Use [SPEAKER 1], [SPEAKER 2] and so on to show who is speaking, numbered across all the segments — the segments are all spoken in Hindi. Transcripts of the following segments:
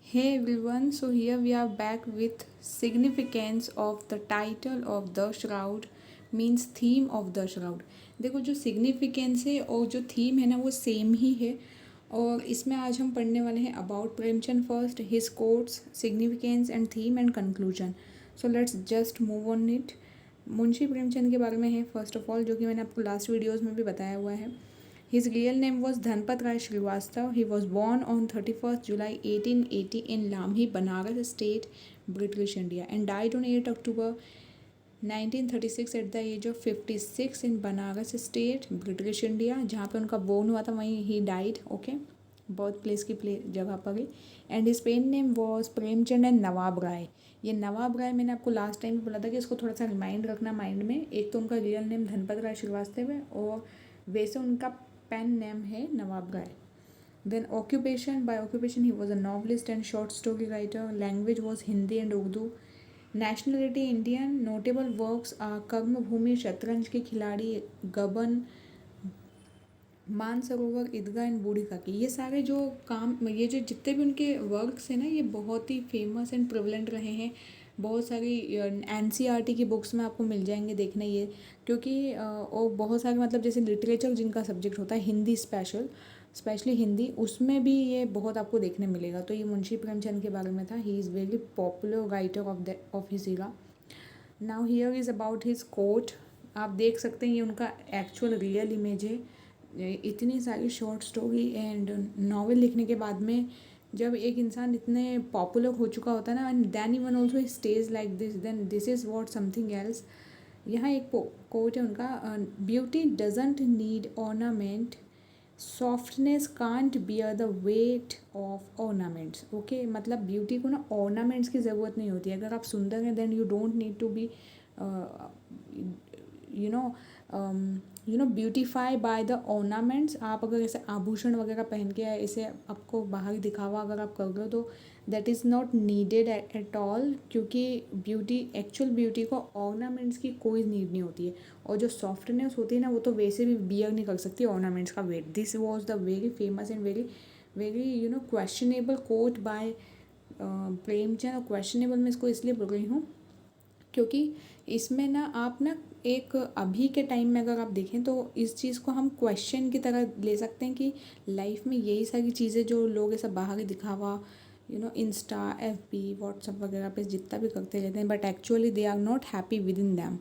[SPEAKER 1] Hey everyone, so here we are back with significance of the title of the shroud means theme of the shroud। देखो जो सिग्निफिकेंस है और जो थीम है ना वो सेम ही है। और इसमें आज हम पढ़ने वाले हैं about Premchand first, his quotes, significance and theme and conclusion. So let's just move on it. Munshi Premchand के बारे में है फर्स्ट ऑफ ऑल, जो कि मैंने आपको लास्ट वीडियोज़ में भी बताया हुआ है। His real name was Dhanpat Rai Srivastav. He was born on 31st July 1880 in Lamhi, Banaras State, British India, and died on 8 October 1936 at the age of 56 in Banaras State, British India। जहाँ पे उनका बोर्न हुआ था वहीं ही डाइड। ओके, बर्थ प्लेस की जगह पर ही। And his pen name was Premchand and Nawab Rai. ये नवाब राय मैंने आपको लास्ट टाइम बोला था कि इसको थोड़ा सा रिमाइंड रखना माइंड में। एक तो उनका रियल नेम धनपत राय श्रीवास्तव है और वैसे उनका पेन नेम है Nawab Rai. Then occupation, by occupation he was a novelist and short story writer. Language was Hindi and Urdu. Nationality Indian. Notable works are Karmabhoomi, Shatranj के खिलाड़ी, गबन, मानसरोवर, ईदगाह एंड बूढ़ी काकी। ये सारे जो काम, ये जो जितने भी उनके वर्क्स हैं ना, ये बहुत ही फेमस एंड प्रिवलेंट रहे हैं। बहुत सारी एनसीईआरटी की बुक्स में आपको मिल जाएंगे देखने ये, क्योंकि और बहुत सारे मतलब जैसे लिटरेचर जिनका सब्जेक्ट होता है हिंदी स्पेशली हिंदी, उसमें भी ये बहुत आपको देखने मिलेगा। तो ये मुंशी प्रेमचंद के बारे में था। He is very popular writer of his era. Now here is about his quote. आप देख सकते हैं ये उनका एक्चुअल रियल इमेज है। इतनी सारी शॉर्ट स्टोरी एंड नॉवेल लिखने के बाद में जब एक इंसान इतने पॉपुलर हो चुका होता है ना, and then even also stage like this, then this is what something else. यहाँ एक कोट है उनका, beauty doesn't need ornament, softness can't bear the weight of ornaments. Okay, मतलब ब्यूटी को ना ऑर्नामेंट्स की ज़रूरत नहीं होती है। अगर आप सुंदर हैं then you don't need to be you know beautify by the ornaments. आप अगर ऐसे आभूषण वगैरह पहन के ऐसे आपको बाहर दिखावा अगर आप कर रहे हो तो that is not needed at all, क्योंकि एक्चुअल ब्यूटी को ऑर्नामेंट्स की कोई नीड नहीं होती है। और जो सॉफ्टनेस होती है ना वो तो वैसे भी बियर नहीं कर सकती ऑर्नामेंट्स का weight. This was the very famous and very very questionable quote by Premchand. और क्वेश्चनेबल मैं इसको इसलिए बोल रही हूँ क्योंकि इसमें ना आप ना एक अभी के टाइम में अगर आप देखें तो इस चीज़ को हम क्वेश्चन की तरह ले सकते हैं कि लाइफ में यही सारी चीज़ें जो लोग ऐसा बाहर दिखावा इंस्टा, एफबी, व्हाट्सअप वगैरह पे जितना भी करते रहते हैं, but actually they are not happy with in them.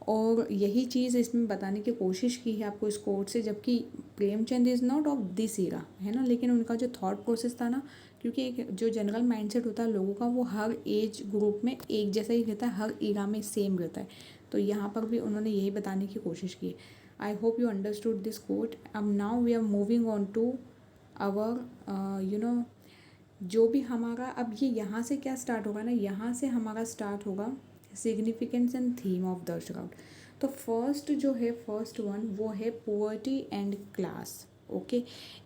[SPEAKER 1] और यही चीज़ इसमें बताने की कोशिश की है आपको इस कोट से, जबकि Premchand is not of this era है ना, लेकिन उनका जो थॉट प्रोसेस था ना, क्योंकि एक जो जनरल माइंडसेट होता है लोगों का वो हर एज ग्रुप में एक जैसा ही रहता है, हर ईरा में सेम रहता है। तो यहाँ पर भी उन्होंने यही बताने की कोशिश की है। I hope you understood this quote. अब now we are moving on to our जो भी हमारा अब ये यहाँ से क्या स्टार्ट होगा ना, यहाँ से हमारा स्टार्ट होगा significance and theme of the shroud. तो फर्स्ट जो है, फर्स्ट वन वो है पुअर्टी एंड क्लास। ओके,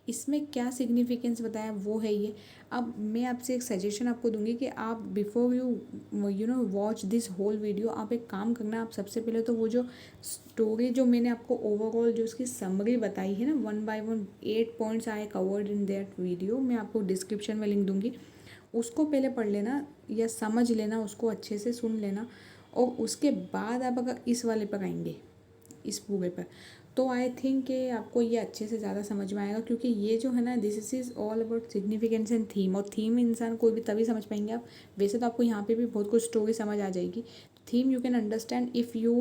[SPEAKER 1] इसमें क्या सिग्निफिकेंस बताया वो है ये। अब मैं आपसे एक सजेशन आपको दूंगी कि आप before you watch this whole video, आप एक काम करना, आप सबसे पहले तो वो जो स्टोरी जो मैंने आपको ओवरऑल जो उसकी समरी बताई है ना, 1 by 1 8 points I covered in that video, मैं आपको डिस्क्रिप्शन में लिंक दूंगी, उसको पहले पढ़ लेना या समझ लेना, उसको अच्छे से सुन लेना। और उसके बाद आप अगर इस वाले पर आएंगे, इस पूरे पर, तो आई थिंक कि आपको ये अच्छे से ज़्यादा समझ में आएगा, क्योंकि ये जो है ना this is all about significance and theme. और थीम इंसान कोई भी तभी समझ पाएंगे आप, वैसे तो आपको यहाँ पे भी बहुत कुछ स्टोरी समझ आ जाएगी। Theme you can understand if you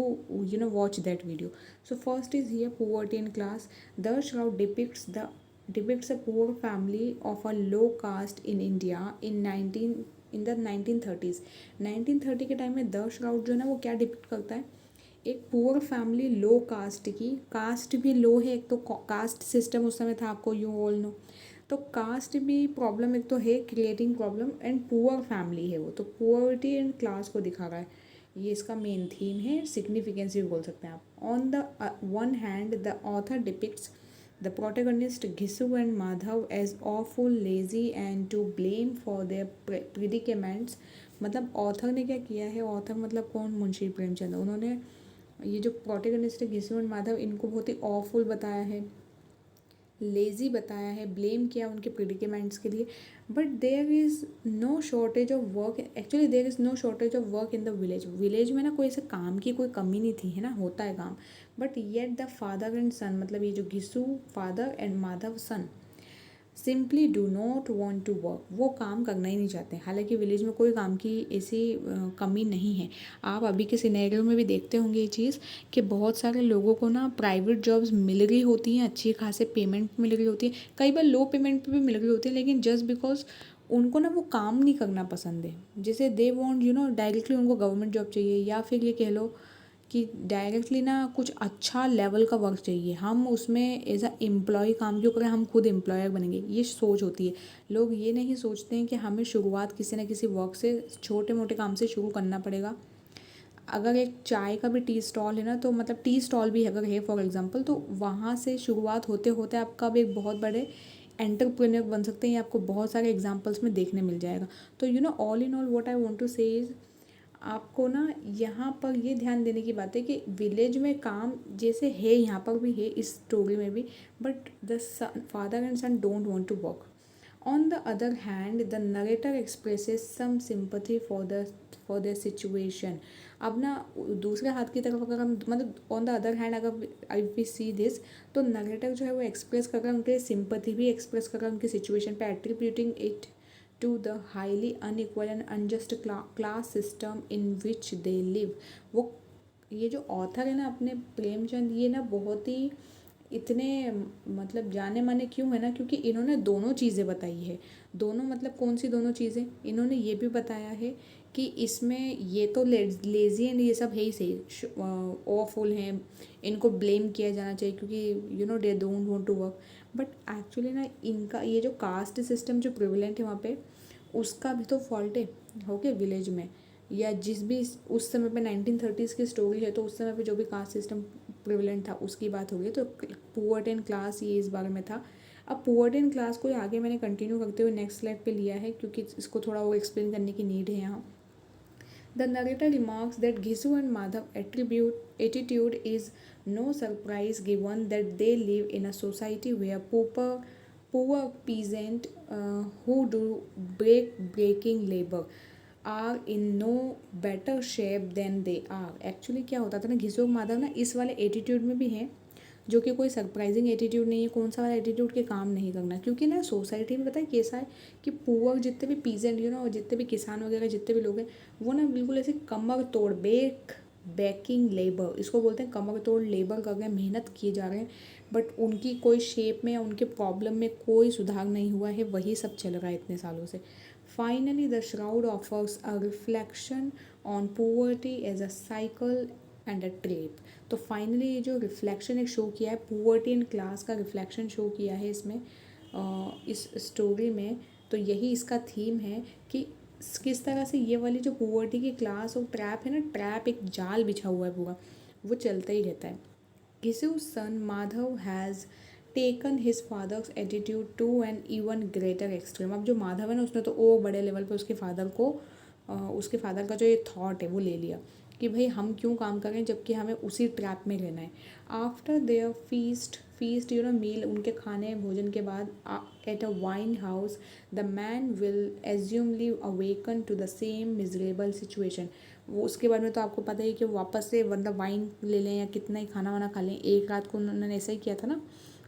[SPEAKER 1] watch that video. So first is here poverty in class. The shroud depicts a poor family of a low caste in India in the 1930s। 1930 के टाइम में द श्राउड जो है ना वो क्या डिपिक्ट करता है, एक पुअर फैमिली, लो कास्ट की, कास्ट भी लो है, एक तो कास्ट सिस्टम उस समय था, आपको यू ऑल नो। तो कास्ट भी प्रॉब्लम एक तो है, creating problem, and poor family है वो, तो पुअर्टी एंड क्लास को दिखा रहा है। ये इसका मेन थीम है, सिग्निफिकेंस भी बोल सकते हैं आप। On the one hand the author depicts the protagonist Ghisu and Madhav as awful, lazy and to blame for their predicaments। मतलब ऑथर ने क्या किया है, ऑथर मतलब कौन, मुंशी प्रेमचंद। उन्होंने ये जो प्रोटेगनिस्ट है घिसू एंड माधव, इनको बहुत ही ऑफुल बताया है, लेज़ी बताया है, ब्लेम किया उनके प्रिडिकेमेंट्स के लिए। But there is no shortage of work, actually there is no shortage of work in the village. Village में ना कोई ऐसे काम की कोई कमी नहीं थी, है ना, होता है काम। But yet the father and son, मतलब ये जो Ghisu father and Madhav son simply do not want to work, वो काम करना ही नहीं चाहते। हालांकि विलेज में कोई काम की ऐसी कमी नहीं है। आप अभी के सिनेरियो में भी देखते होंगे ये चीज़ कि बहुत सारे लोगों को ना प्राइवेट जॉब्स मिल रही होती हैं, अच्छी खासे पेमेंट मिल रही होती है, कई बार लो पेमेंट पे भी मिल रही होती है, लेकिन जस्ट बिकॉज उनको ना वो काम नहीं करना पसंद है। जैसे दे वॉन्ट डायरेक्टली उनको गवर्नमेंट जॉब चाहिए, या फिर ये कह लो कि डायरेक्टली ना कुछ अच्छा लेवल का वर्क चाहिए, हम उसमें एज अ एम्प्लॉय काम क्यों करें, हम खुद एम्प्लॉयर बनेंगे, ये सोच होती है। लोग ये नहीं सोचते हैं कि हमें शुरुआत किसी न किसी वर्क से, छोटे मोटे काम से शुरू करना पड़ेगा। अगर एक चाय का भी टी स्टॉल है ना, तो मतलब टी स्टॉल भी अगर है फॉर एग्जांपल, तो वहाँ से शुरुआत होते होते आप कब एक बहुत बड़े एंटरप्रेन्योर बन सकते हैं, ये आपको बहुत सारे एग्जांपल्स में देखने मिल जाएगा। तो all in all what I want to say is, आपको ना यहाँ पर ये ध्यान देने की बात है कि विलेज में काम जैसे है, यहाँ पर भी है इस स्टोरी में भी, but the father and son don't want to work. On the other hand the narrator expresses some sympathy for the situation. अब ना दूसरे हाथ की तरफ अगर हम, मतलब ऑन द अदर हैंड अगर आई वी सी दिस, तो नरेटर जो है वो एक्सप्रेस कर रहा है, उनके सिंपथी भी एक्सप्रेस कर रहा है उनकी सिचुएशन पे, attributing it to the highly unequal and unjust class system in which they live। वो ये जो ऑथर है ना अपने प्रेमचंद, ये ना बहुत ही इतने मतलब जाने माने क्यों है ना, क्योंकि इन्होंने दोनों चीज़ें बताई है। दोनों मतलब कौन सी दोनों चीज़ें, इन्होंने ये भी बताया है कि इसमें ये तो लेज़ी एंड ये सब है ही सही, ओवरफुल हैं, इनको ब्लेम किया जाना चाहिए क्योंकि they don't want to work. But actually ना इनका ये जो कास्ट सिस्टम जो प्रिविलेंट है वहाँ पे, उसका भी तो फॉल्ट है, ओके, विलेज में, या जिस भी उस समय पे 1930s की स्टोरी है, तो उस समय पे जो भी कास्ट सिस्टम प्रिविलेंट था उसकी बात हो गई। तो पुअर एंड क्लास ये इस बारे में था। अब पुअर एंड क्लास को आगे मैंने कंटिन्यू करते हुए नेक्स्ट स्लाइड पे लिया है, क्योंकि इसको थोड़ा वो एक्सप्लेन करने की नीड है यहाँ। The narrator remarks that Ghisu and Madhav attitude is no surprise given that they live in a society where poor peasant who do breaking labor are in no better shape than they are। Actually क्या होता था ना, घिसू और माधव ना इस वाले एटीट्यूड में भी हैं, जो कि कोई सरप्राइजिंग एटीट्यूड नहीं है। कौन सा वाला एटीट्यूड के काम नहीं करना, क्योंकि ना सोसाइटी में पता है कैसा है कि पुअर जितने भी पीजेंट और जितने भी किसान वगैरह जितने भी लोग हैं, वो ना बिल्कुल ऐसे कमर तोड़ बैकिंग लेबर, इसको बोलते हैं, कमर तोड़ लेबर कर रहे हैं, मेहनत किए जा रहे हैं, बट उनकी कोई शेप में या उनके प्रॉब्लम में कोई सुधार नहीं हुआ है, वही सब चल रहा है इतने सालों से। Finally the shroud offers a reflection on poverty as a cycle and a trap. तो फाइनली ये जो रिफ्लेक्शन एक शो किया है, पुअर्टी एंड क्लास का रिफ्लेक्शन शो किया है इसमें, इस स्टोरी में। तो यही इसका थीम है कि किस तरह से ये वाली जो पुअर्टी की क्लास और ट्रैप है ना, ट्रैप एक जाल बिछा हुआ है पूरा, वो चलता ही रहता है। Gisu's son Madhav has taken his father's attitude to an even greater extreme। अब जो माधव है ना, उसने तो ओ बड़े लेवल पे उसके फादर का जो ये थॉट है वो ले लिया कि भाई हम क्यों काम करें जबकि हमें उसी ट्रैप में रहना है। आफ्टर देयर फीस्ट मील, उनके खाने भोजन के बाद at a wine house the man will assumedly awaken to the same miserable situation. वो उसके बाद में तो आपको पता ही कि वापस से मतलब वाइन ले लें या कितना ही खाना वाना खा लें। एक रात को उन्होंने ऐसा ही किया था ना,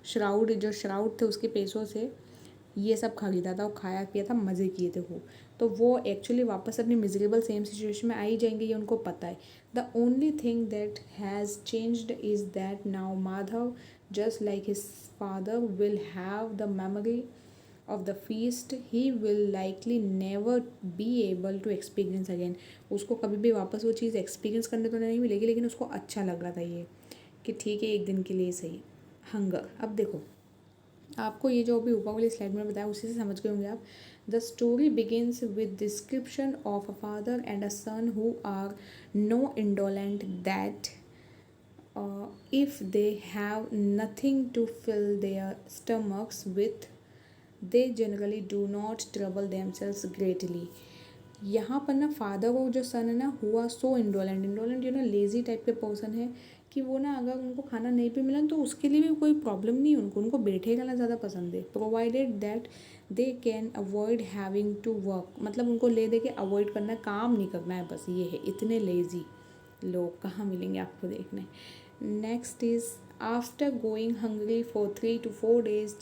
[SPEAKER 1] श्राउड थे उसके पैसों से ये सब खरीदा था और खाया पिया था, मज़े किए थे वो। तो वो एक्चुअली वापस अपनी मिजरेबल सेम सिचुएशन में आ ही जाएंगे, ये उनको पता है। The only thing that has changed is that now Madhav just like his father will have the memory of the feast he will likely never be able to experience again। उसको कभी भी वापस वो चीज़ एक्सपीरियंस करने तो नहीं मिलेगी, लेकिन उसको अच्छा लग रहा था ये कि ठीक है एक दिन के लिए सही। हंगर, अब देखो आपको ये जो अभी ऊपर वाली स्लाइड में बताया उसी से समझ गए होंगे आप। The story begins with description of a father and a son who are no indolent that if they have nothing to fill their stomachs with they generally do not trouble themselves greatly। यहाँ पर ना फादर और जो सन है ना हुआ सो इंडोलेंट लेज़ी टाइप के पर्सन है कि वो ना अगर उनको खाना नहीं भी मिला तो उसके लिए भी कोई प्रॉब्लम नहीं है उनको बैठे रहना ज़्यादा पसंद है, provided that they can avoid having to work, मतलब उनको ले दे के अवॉइड करना है, काम नहीं करना है, बस ये है। इतने लेज़ी लोग कहाँ मिलेंगे आपको देखने। Next is after going hungry for 3 to 4 days,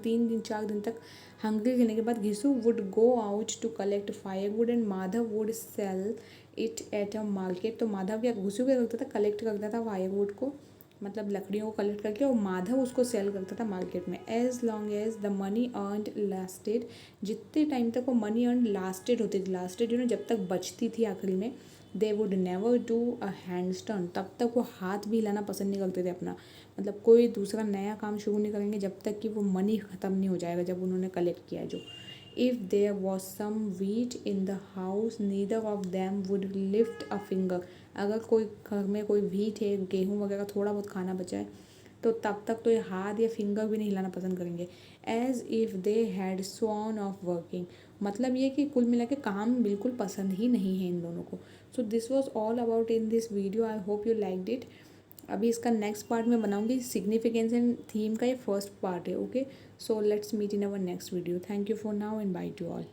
[SPEAKER 1] 3 दिन 4 दिन तक हंग्री रहने के बाद Ghisu would go out to collect firewood and Madhav would sell it at a market. तो माधव क्या घुसू क्या करता था, कलेक्ट करता था फायरवुड को, मतलब लकड़ियों को कलेक्ट करके, और माधव उसको सेल करता था मार्केट में। As long as the money earned lasted, जितने टाइम तक वो मनी अर्न लास्टेड होती थी, लास्टेड जब तक बचती थी आखिरी में, they would never do a hand's turn, तब तक वो हाथ भी हिलाना पसंद नहीं करते थे अपना, मतलब कोई दूसरा नया काम शुरू नहीं करेंगे जब तक कि वो मनी ख़त्म नहीं हो जाएगा जब उन्होंने कलेक्ट किया है जो। If there was some wheat in the house neither of them would lift a finger, अगर कोई घर में कोई व्हीट है, गेहूँ वगैरह थोड़ा बहुत खाना बचा है, तो तब तक तो ये हाथ या फिंगर भी नहीं हिलाना पसंद करेंगे। As if they had sworn off working, मतलब ये कि कुल मिला के काम बिल्कुल पसंद ही नहीं है इन दोनों को। So this was all about in this video, I hope you liked it. अभी इसका नेक्स्ट पार्ट में बनाऊंगी, सिग्निफिकेंस एंड थीम का ये फर्स्ट पार्ट है। Okay, so let's meet in our next video. Thank you for now and bye to all.